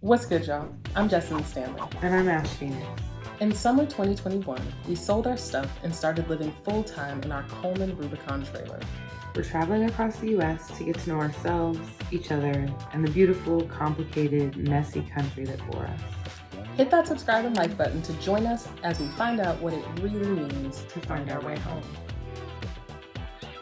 What's good, y'all? I'm Jessamine Stanley. And I'm Ash Phoenix. In summer 2021, we sold our stuff and started living full-time in our Coleman Rubicon trailer. We're traveling across the U.S. to get to know ourselves, each other, and the beautiful, complicated, messy country that bore us. Hit that subscribe and like button to join us as we find out what it really means to find our way home.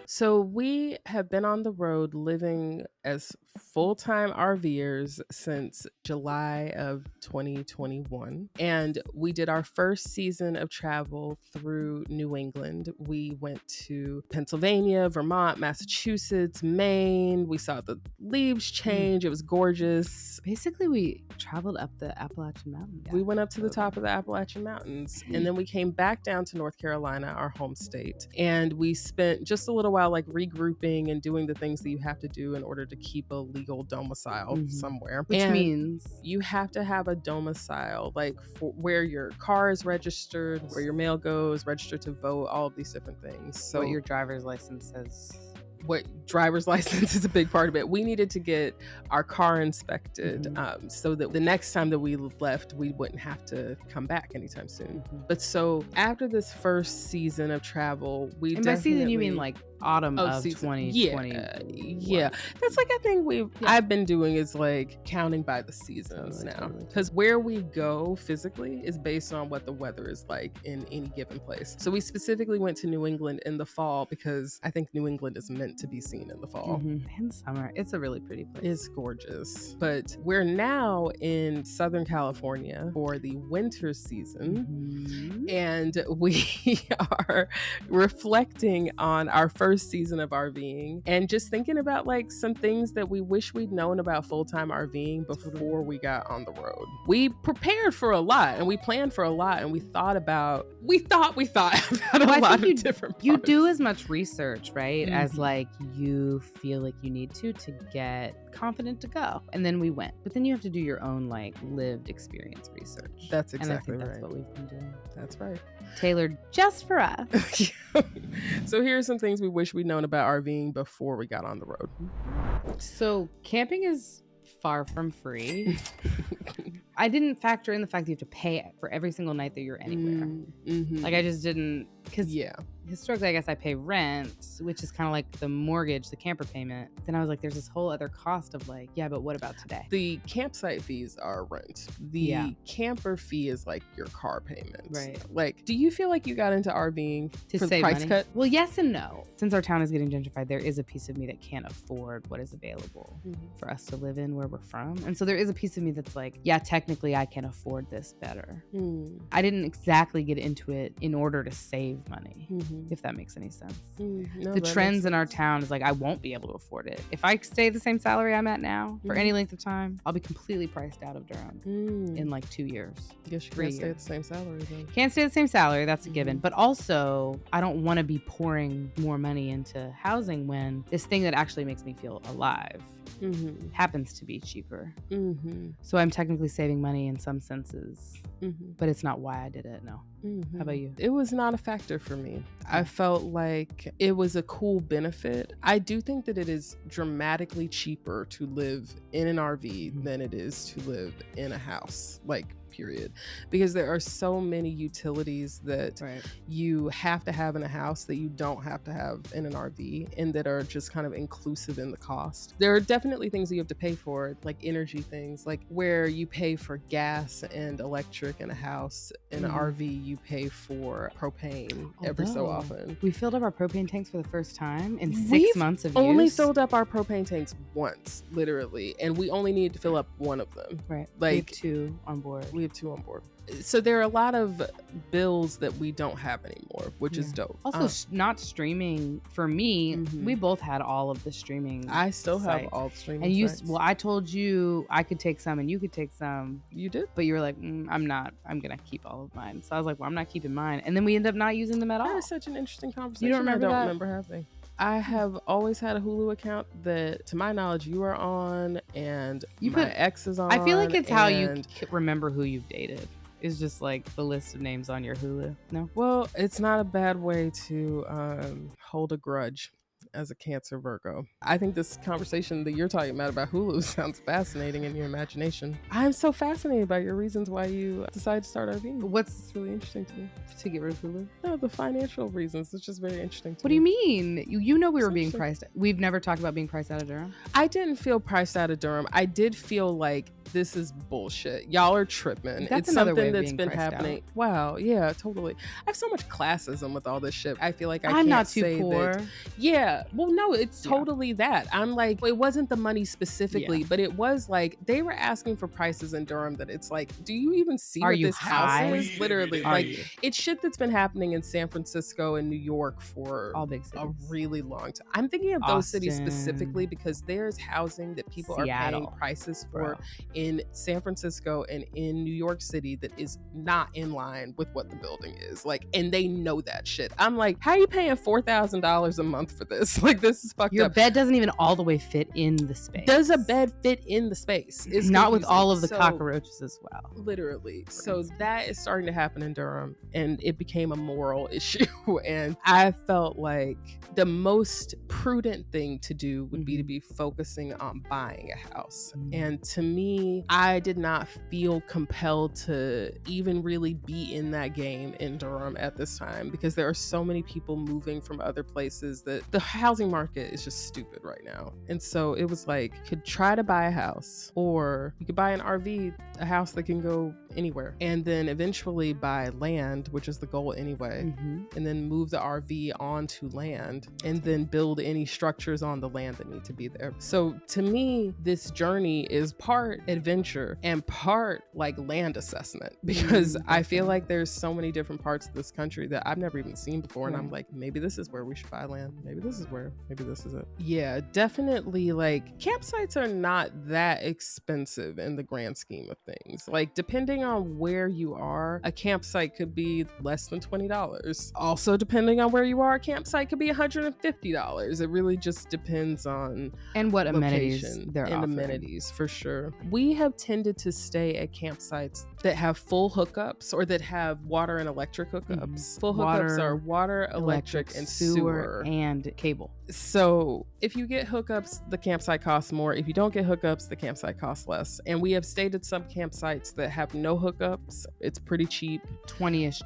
So we have been on the road living as full-time RVers since July of 2021. And we did our first season of travel through New England. We went to Pennsylvania, Vermont, Massachusetts, Maine. We saw the leaves change. It was gorgeous. Basically, we traveled up the Appalachian Mountains. We went up to the top of the Appalachian Mountains. And then we came back down to North Carolina, our home state. And we spent just a little while like regrouping and doing the things that you have to do in order to keep a legal domicile somewhere. Which means you have to have a domicile, like for where your car is registered, where your mail goes, registered to vote, all of these different things. So what your driver's license says. What driver's license is a big part of it. We needed to get our car inspected so that the next time that we left, we wouldn't have to come back anytime soon. But so after this first season of travel, we and by season you mean like autumn of 2020. Yeah. That's like a thing I've been doing is like counting by the seasons now. Because where we go physically is based on what the weather is like in any given place. So we specifically went to New England in the fall because I think New England is meant to be seen in the fall. In summer. It's a really pretty place. It's gorgeous. But we're now in Southern California for the winter season. And we are reflecting on our first season of RVing and just thinking about like some things that we wish we'd known about full-time RVing before we got on the road. We prepared for a lot and we planned for a lot and we thought about about a lot of different parts. You do as much research, right? As like you feel like you need to get confident to go. And then we went. But then you have to do your own like lived experience research. That's exactly and I think right. That's what we've been doing. That's right. Tailored just for us. So here are some things we wish we'd known about RVing before we got on the road. So camping is far from free. I didn't factor in the fact that you have to pay for every single night that you're anywhere. Like I just didn't, because historically I guess I pay rent, which is kind of like the mortgage, the camper payment. Then I was like, there's this whole other cost of like, yeah, but what about today? The campsite fees are rent. The camper fee is like your car payment. Right. Like, do you feel like you got into RVing to for save the price money? cut? Well, yes and no. Since our town is getting gentrified, there is a piece of me that can't afford what is available for us to live in where we're from. And so there is a piece of me that's like, yeah, technically I can afford this better. I didn't exactly get into it in order to save money, if that makes any sense. No, the trends in our town is like, I won't be able to afford it. If I stay the same salary I'm at now for any length of time, I'll be completely priced out of Durham in like 2 years. I guess you can't stay at the same salary then. Can't stay at the same salary, that's a given. But also, I don't want to be pouring more money into housing when this thing that actually makes me feel alive happens to be cheaper. So I'm technically saving money in some senses, but it's not why I did it. No. How about you? It was not a factor for me. I felt like it was a cool benefit. I do think that it is dramatically cheaper to live in an RV than it is to live in a house. Like, period. Because there are so many utilities that you have to have in a house that you don't have to have in an RV and that are just kind of inclusive in the cost. There are definitely things that you have to pay for, like energy things, like where you pay for gas and electric in a house. In an RV, you pay for propane every so often. We filled up our propane tanks for the first time in 6 months of use. We've only filled up our propane tanks once, literally, and we only needed to fill up one of them. Right. Like, we have 2 on board. We have 2 on board. So there are a lot of bills that we don't have anymore, which is dope. Also, not streaming for me. We both had all of the streaming. I still have all the streaming. And sites. I told you I could take some and you could take some. You did, but you were like, I'm not. I'm gonna keep all of mine. So I was like, well, I'm not keeping mine. And then we end up not using them at all. That is such an interesting conversation. You don't remember I don't remember having. I have always had a Hulu account that, to my knowledge, you are on, and my ex is on. I feel like it's how you remember who you've dated. Is just like the list of names on your Hulu. No? Well, it's not a bad way to hold a grudge. as a Cancer Virgo. I think this conversation that you're talking about Hulu sounds fascinating in your imagination. I'm so fascinated by your reasons why you decided to start RVing. What's really interesting to me? To get rid of Hulu? No, the financial reasons. It's just very interesting to me. What do you mean? You know we were being priced. We've never talked about being priced out of Durham. I didn't feel priced out of Durham. I did feel like this is bullshit. Y'all are tripping. That's it's something that's been happening. Out. Wow. Yeah, totally. I have so much classism with all this shit. I feel like I'm not too poor. Yeah. Well, no, it's totally that. I'm like, it wasn't the money specifically, but it was like they were asking for prices in Durham that it's like, do you even see what this house is? Literally. It's shit that's been happening in San Francisco and New York for all big cities. A really long time. I'm thinking of those cities specifically because there's housing that people are paying prices for in San Francisco and in New York City that is not in line with what the building is. Like, and they know that shit. I'm like, how are you paying $4,000 a month for this? Like, this is fucked up. Your bed doesn't even all the way fit in the space. Does a bed fit in the space? It's not with all of the cockroaches as well. Literally. So that is starting to happen in Durham, and it became a moral issue. And I felt like the most prudent thing to do would be to be focusing on buying a house. And to me, I did not feel compelled to even really be in that game in Durham at this time because there are so many people moving from other places that the housing market is just stupid right now. And so it was like, you could try to buy a house, or you could buy an RV, a house that can go anywhere, and then eventually buy land, which is the goal anyway, and then move the RV onto land and then build any structures on the land that need to be there. So to me, this journey is part adventure and part like land assessment, because I feel like there's so many different parts of this country that I've never even seen before. And I'm like, maybe this is where we should buy land. Maybe this is it. Yeah, definitely. Like, campsites are not that expensive in the grand scheme of things. Like, depending on where you are, a campsite could be less than $20. Also, depending on where you are, a campsite could be $150. It really just depends on what amenities they're and offering. Amenities, for sure. We have tended to stay at campsites that have full hookups or that have water and electric hookups. Full hookups are water, electric, and sewer and cable. So if you get hookups, the campsite costs more. If you don't get hookups, the campsite costs less. And we have stayed at some campsites that have no hookups. It's pretty cheap. $20-ish.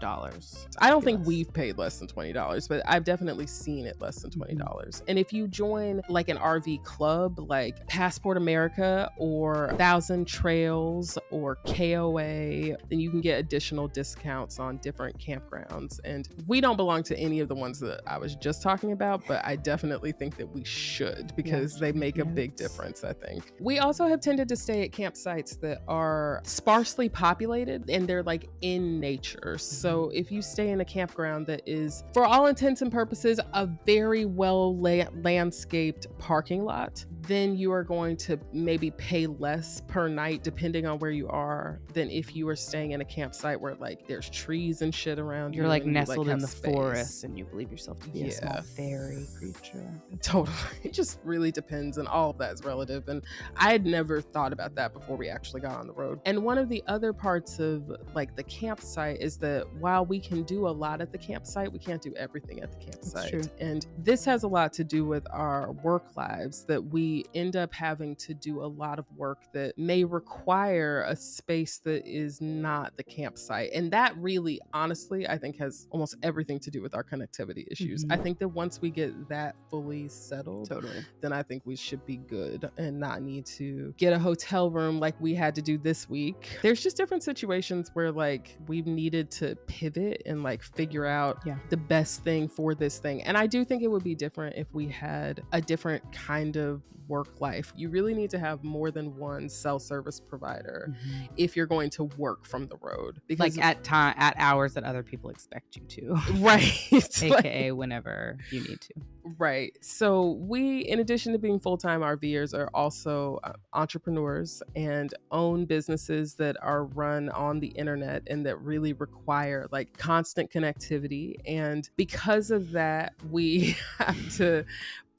I don't think we've paid less than $20, but I've definitely seen it less than $20. And if you join like an RV club, like Passport America or 1,000 Trails or KOA, then you can get additional discounts on different campgrounds. And we don't belong to any of the ones that I was just talking about, but I definitely think that we should, because they make a big difference, I think. We also have tended to stay at campsites that are sparsely populated and they're like in nature. So if you stay in a campground that is, for all intents and purposes, a very well landscaped parking lot, then you are going to maybe pay less per night depending on where you are than if you were staying in a campsite where like there's trees and shit around you. You're like nestled in the forest and you believe yourself to be a small fairy creature. Totally. It just really depends, and all of that is relative. And I had never thought about that before we actually got on the road. And one of the other parts of like the campsite is that while we can do a lot at the campsite, we can't do everything at the campsite. And this has a lot to do with our work lives, that we end up having to do a lot of work that may require a space that is not the campsite. And that really, honestly, I think has almost everything to do with our connectivity issues. I think that once we get that fully settled, then I think we should be good and not need to get a hotel room like we had to do this week. There's just different situations where like we've needed to pivot and like figure out the best thing for this thing. And I do think it would be different if we had a different kind of work life. You really need to have more than one cell service provider if you're going to work from the road, because like at hours that other people expect you to, right? AKA whenever you need to. Right. So we, in addition to being full-time RVers, are also entrepreneurs and own businesses that are run on the internet and that really require like constant connectivity. And because of that, we have to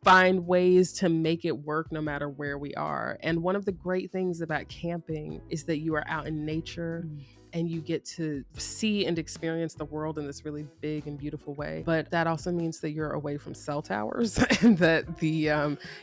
find ways to make it work no matter where we are. And one of the great things about camping is that you are out in nature. and you get to see and experience the world in this really big and beautiful way. But that also means that you're away from cell towers and that the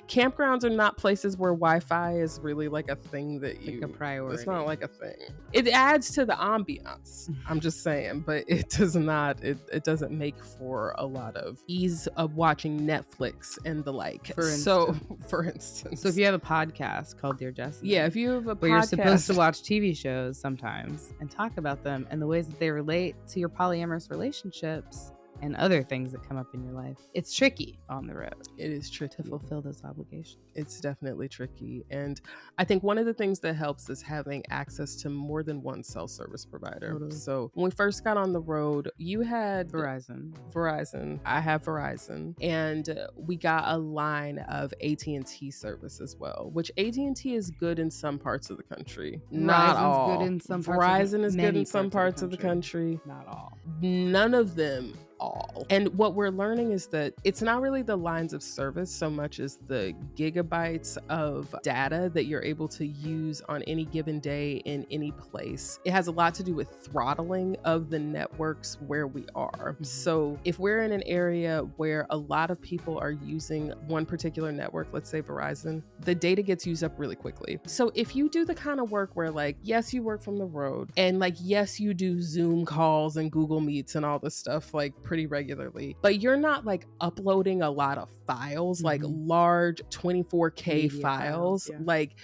campgrounds are not places where Wi-Fi is really like a thing that like a priority. It's not like a thing. It adds to the ambiance, I'm just saying, but it does not, it doesn't make for a lot of ease of watching Netflix and the like. For instance. So if you have a podcast called Dear Jessica. Yeah, if you have a where podcast. You're supposed to watch TV shows sometimes and talk about them and the ways that they relate to your polyamorous relationships and other things that come up in your life. It's tricky on the road. It is tricky to fulfill those obligations. It's definitely tricky. And I think one of the things that helps is having access to more than one cell service provider. Totally. So when we first got on the road, you had Verizon. I have Verizon. And we got a line of AT&T service as well, which AT&T is good in some parts of the country. Not all. Good in some parts Verizon is good in some parts of the country. Not all. None of them all. And what we're learning is that it's not really the lines of service so much as the gigabytes of data that you're able to use on any given day in any place. It has a lot to do with throttling of the networks where we are. Mm-hmm. So if we're in an area where a lot of people are using one particular network, let's say Verizon, the data gets used up really quickly. So if you do the kind of work where like, yes, you work from the road and like, yes, you do Zoom calls and Google Meets and all this stuff like pretty regularly, but you're not like uploading a lot of files, like large 24K media files. Yeah. Like,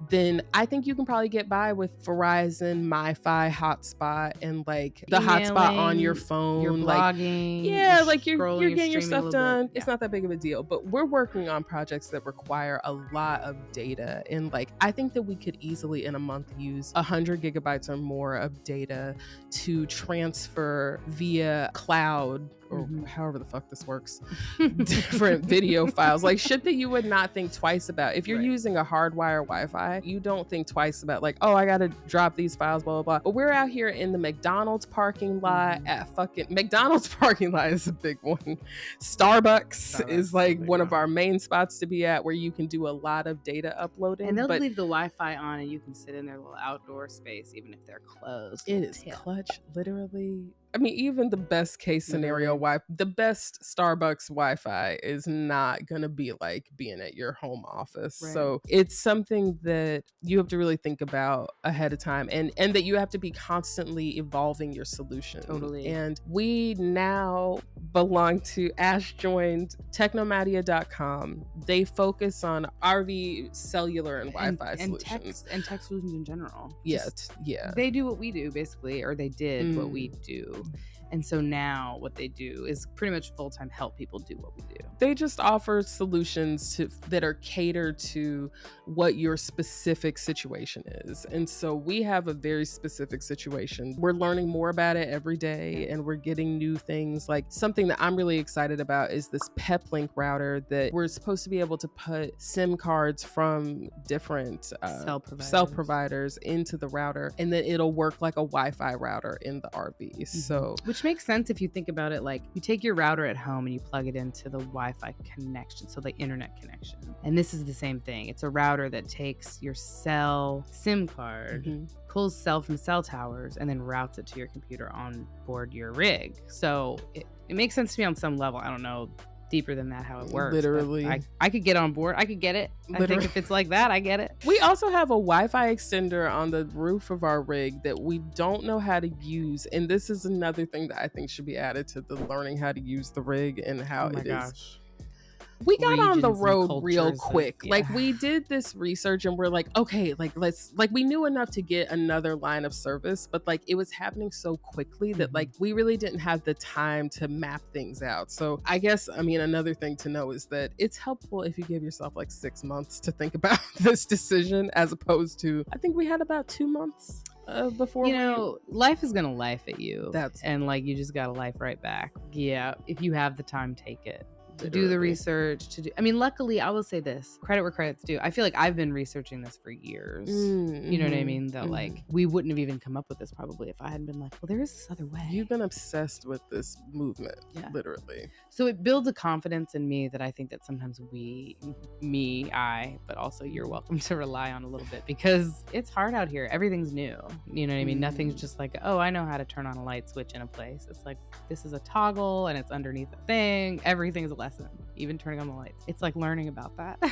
then I think you can probably get by with Verizon, MiFi hotspot, and like the hotspot on your phone. You're blogging. Yeah, like you're getting your stuff done. Yeah. It's not that big of a deal. But we're working on projects that require a lot of data. And like, I think that we could easily in a month use 100 gigabytes or more of data to transfer via cloud or however the fuck this works, different video files, like shit that you would not think twice about. If you're using a hardwire Wi-Fi, you don't think twice about like, oh, I gotta drop these files, blah, blah, blah. But we're out here in the McDonald's parking lot at fucking, McDonald's parking lot is a big one. Starbucks is like one of our main spots to be at where you can do a lot of data uploading. And they'll leave the Wi-Fi on and you can sit in their little outdoor space, even if they're closed. It is clutch, literally. I mean, even the best case scenario the best Starbucks Wi-Fi is not going to be like being at your home office. Right. So it's something that you have to really think about ahead of time and that you have to be constantly evolving your solution. Totally. And we now belong to Ash joined Technomadia.com. They focus on RV cellular and Wi-Fi solutions. And tech solutions in general. Yeah. They do what we do basically, or they did what we do. And so now what they do is pretty much full-time help people do what we do. They just offer solutions that are catered to what your specific situation is. And so we have a very specific situation. We're learning more about it every day and we're getting new things. Like something that I'm really excited about is this PepLink router that we're supposed to be able to put SIM cards from different cell providers into the router, and then it'll work like a Wi-Fi router in the RV. So which makes sense if you think about it. Like you take your router at home and you plug it into the Wi-Fi connection, so the internet connection. And this is the same thing. It's a router that takes your cell SIM card, pulls cell from cell towers, and then routes it to your computer on board your rig. So it makes sense to me on some level. I don't know deeper than that how it works. Literally. I could get on board. I could get it. Literally. I think if it's like that, I get it. We also have a Wi-Fi extender on the roof of our rig that we don't know how to use. And this is another thing that I think should be added to the learning how to use the rig and how it is. We got on the road real quick. Like we did this research and we're like, okay, like we knew enough to get another line of service, but like it was happening so quickly that like we really didn't have the time to map things out. So I guess, I mean, another thing to know is that it's helpful if you give yourself like 6 months to think about this decision, as opposed to, I think we had about 2 months before. Life is gonna life at you. And like you just gotta life right back. Yeah, if you have the time, take it. to do the research, I mean, luckily, I will say this, credit where credit's due. I feel like I've been researching this for years. You know what I mean? That like, we wouldn't have even come up with this probably if I hadn't been like, well, there is this other way. You've been obsessed with this movement, literally. So it builds a confidence in me that I think that sometimes but also you're welcome to rely on a little bit, because it's hard out here. Everything's new. You know what I mean? Nothing's just like, oh, I know how to turn on a light switch in a place. It's like, this is a toggle and it's underneath a thing. Everything's a lesson, even turning on the lights. It's like learning about that.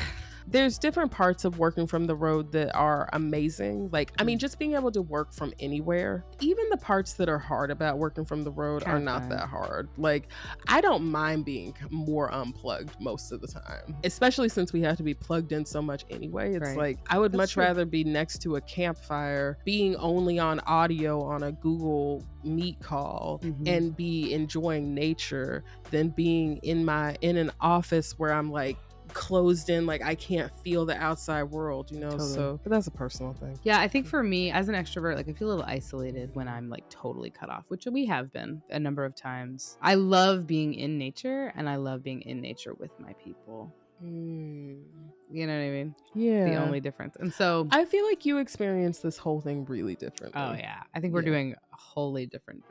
There's different parts of working from the road that are amazing. Like, I mean, just being able to work from anywhere. Even the parts that are hard about working from the road are not that hard. Like, I don't mind being more unplugged most of the time, especially since we have to be plugged in so much anyway. It's like, I would much rather be next to a campfire, being only on audio on a Google Meet call and be enjoying nature than being in an office where I'm like closed in, like I can't feel the outside world, you know. Totally. So but that's a personal thing. Yeah, I think for me as an extrovert, like I feel a little isolated when I'm like totally cut off, which we have been a number of times. I love being in nature, and I love being in nature with my people. You know what I mean? Yeah. The only difference. And so I feel like you experience this whole thing really differently. Oh yeah. I think we're doing wholly different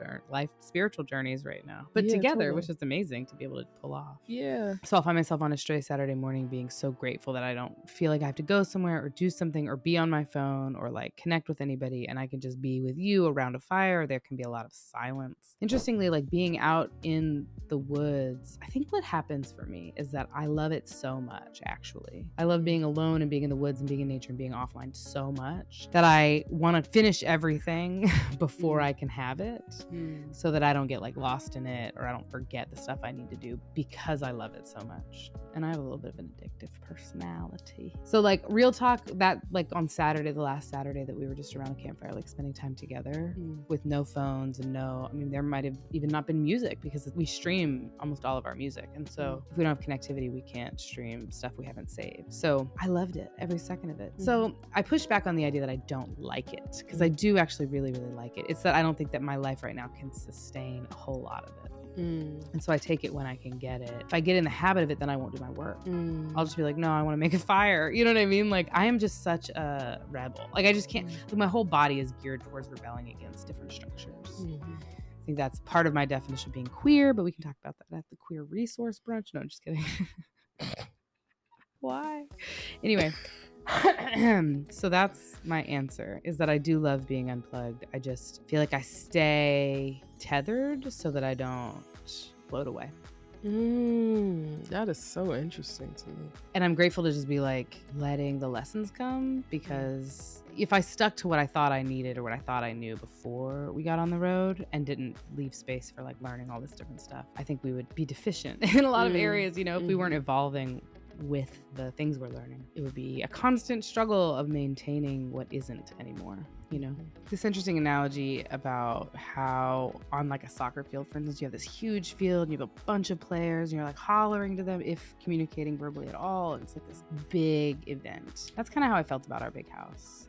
spiritual journeys right now, but together, which is amazing to be able to pull off. Yeah. So I'll find myself on a stray Saturday morning being so grateful that I don't feel like I have to go somewhere or do something or be on my phone or like connect with anybody, and I can just be with you around a fire. There can be a lot of silence. Interestingly, like being out in the woods, I think what happens for me is that I love it so much, actually. I love being alone and being in the woods and being in nature and being offline so much that I want to finish everything before I can have it, so that I don't get like lost in it or I don't forget the stuff I need to do, because I love it so much. And I have a little bit of an addictive personality. So like real talk, that like on Saturday, the last Saturday that we were just around a campfire, like spending time together with no phones and there might have even not been music, because we stream almost all of our music. And so if we don't have connectivity, we can't stream stuff we haven't saved. So I loved it, every second of it. So I pushed back on the idea that I don't like it, because I do actually really, really like it. It's that I don't think that my life right now can sustain a whole lot of it. And so I take it when I can get it. If I get in the habit of it, then I won't do my work. I'll just be like, no, I want to make a fire. You know what I mean? Like I am just such a rebel. Like I just can't, like, my whole body is geared towards rebelling against different structures. I think that's part of my definition of being queer, but we can talk about that at the queer resource brunch. No, I'm just kidding. Why? Anyway. So that's my answer, is that I do love being unplugged. I just feel like I stay tethered so that I don't float away. That is so interesting to me. And I'm grateful to just be like letting the lessons come, because if I stuck to what I thought I needed or what I thought I knew before we got on the road and didn't leave space for like learning all this different stuff, I think we would be deficient in a lot of areas, you know, if we weren't evolving with the things we're learning. It would be a constant struggle of maintaining what isn't anymore, you know? This interesting analogy about how on like a soccer field, for instance, you have this huge field and you have a bunch of players and you're like hollering to them, if communicating verbally at all. It's like this big event. That's kind of how I felt about our big house.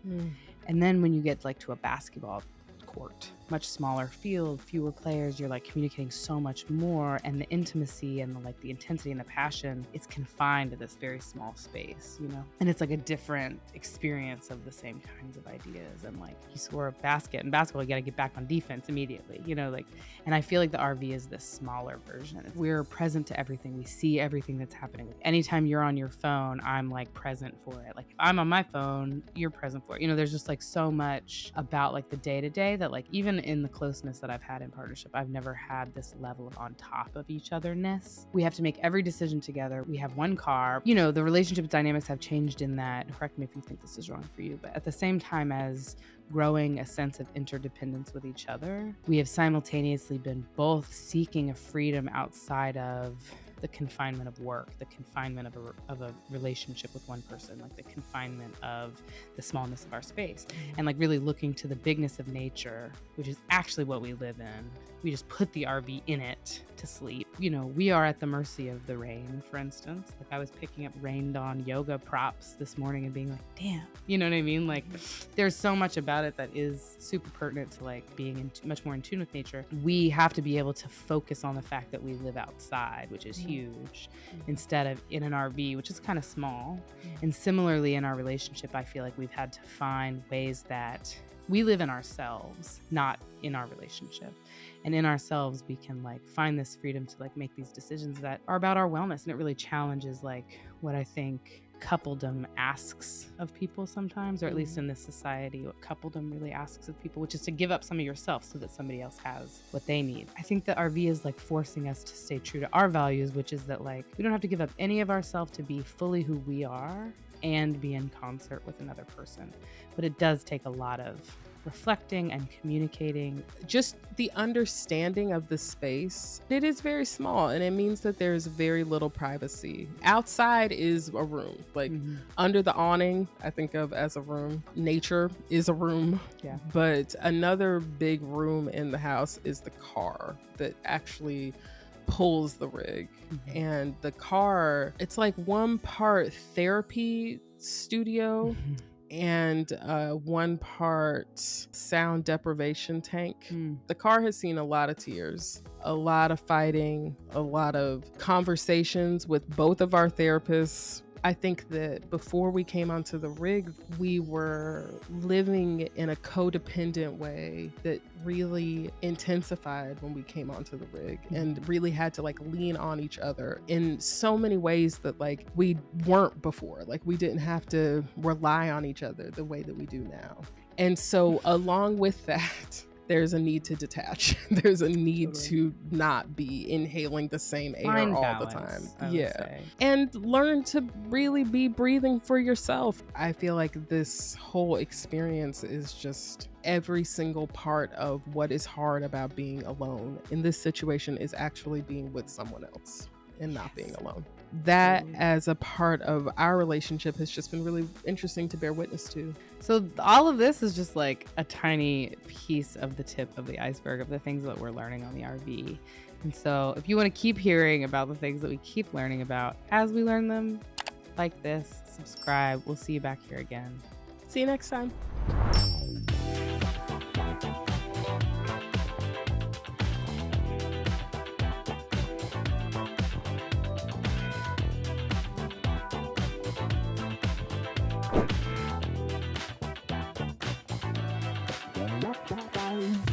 And then when you get like to a basketball court, much smaller field, fewer players, you're like communicating so much more, and the intimacy and the intensity and the passion, it's confined to this very small space, you know? And it's like a different experience of the same kinds of ideas. And like you score a basket in basketball, you got to get back on defense immediately, you know, like, and I feel like the RV is this smaller version. We're present to everything. We see everything that's happening. Anytime you're on your phone, I'm like present for it. Like if I'm on my phone, you're present for it. You know, there's just like so much about like the day to day that like even in the closeness that I've had in partnership, I've never had this level of on top of each otherness. We have to make every decision together. We have one car. You know, the relationship dynamics have changed in that, correct me if you think this is wrong for you, but at the same time as growing a sense of interdependence with each other, we have simultaneously been both seeking a freedom outside of the confinement of work, the confinement of a relationship with one person, like the confinement of the smallness of our space, and like really looking to the bigness of nature, which is actually what we live in. We just put the RV in it to sleep. You know, we are at the mercy of the rain, for instance. Like I was picking up rained on yoga props this morning and being like, damn, you know what I mean? Like there's so much about it that is super pertinent to like being much more in tune with nature. We have to be able to focus on the fact that we live outside, which is huge, instead of in an RV, which is kind of small. And similarly in our relationship, I feel like we've had to find ways that we live in ourselves, not in our relationship. And in ourselves, we can like find this freedom to like make these decisions that are about our wellness. And it really challenges like what I think coupledom asks of people sometimes, or at least in this society, what coupledom really asks of people, which is to give up some of yourself so that somebody else has what they need. I think that RV is like forcing us to stay true to our values, which is that like we don't have to give up any of ourselves to be fully who we are and be in concert with another person. But it does take a lot of reflecting and communicating. Just the understanding of the space. It is very small, and it means that there's very little privacy. Outside is a room. Like under the awning, I think of as a room. Nature is a room. Yeah. But another big room in the house is the car that actually pulls the rig. And the car, it's like one part therapy studio and one part sound deprivation tank. The car has seen a lot of tears, a lot of fighting, a lot of conversations with both of our therapists. I think that before we came onto the rig, we were living in a codependent way that really intensified when we came onto the rig, and really had to like lean on each other in so many ways that like we weren't before. Like we didn't have to rely on each other the way that we do now. And so along with that, there's a need to detach. There's a need to not be inhaling the same air Find all balance, the time. I would say. And learn to really be breathing for yourself. I feel like this whole experience is just every single part of what is hard about being alone in this situation is actually being with someone else and not being alone. That as a part of our relationship has just been really interesting to bear witness to. So all of this is just like a tiny piece of the tip of the iceberg of the things that we're learning on the RV. And so if you want to keep hearing about the things that we keep learning about as we learn them, like this, subscribe. We'll see you back here again. See you next time. Bye.